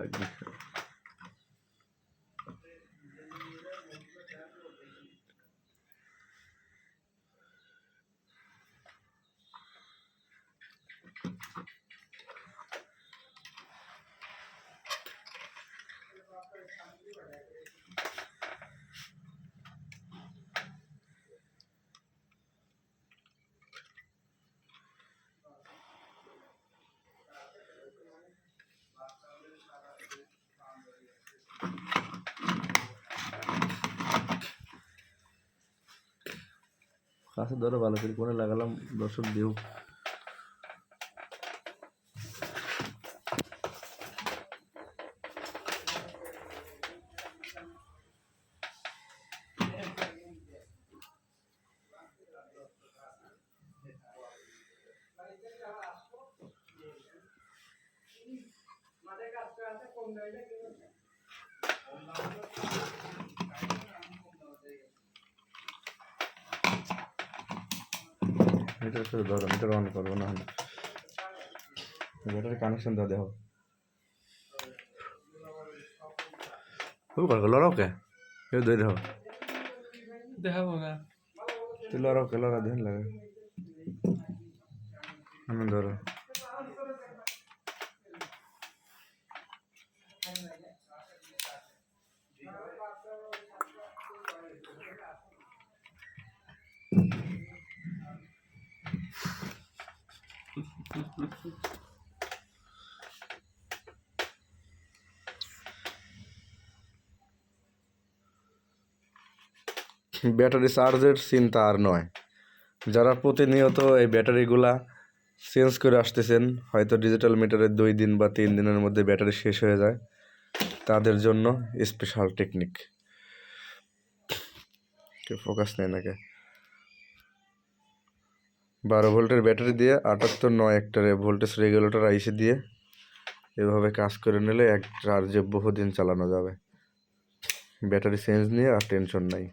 লাগবে। কাছে ধরো ভালো করে কোনে লাগালাম, দর্শক দিও। মিটার করে ধরো, মিটার অন করবো না হলে ব্যাটারি কানেকশন দাও দেখো। খুব করো লড়াও কে কেউ দই দেখো দেখাবো না, তুই লড়াও কে লড়া দেন লাগে আমি ধরো। ব্যাটারি চার্জের চিন্তা আর নয়। যারা প্রতিনিয়ত এই ব্যাটারিগুলা চেঞ্জ করে আসতেছেন, হয়তো ডিজিটাল মিটারের 2 দিন বা 3 দিনের মধ্যে ব্যাটারি শেষ হয়ে যায়, তাদের জন্য স্পেশাল টেকনিক। কেউ ফোকাস নেই নাকি? 12 ভোল্টের ব্যাটারি দিয়ে 78-9 একটা ভোল্টেজ রেগুলেটর আইসি দিয়ে এভাবে কাজ করে নিলে এক চার্জে বহুদিন চালানো যাবে। ব্যাটারি চেঞ্জ নিয়ে আর টেনশন নাই।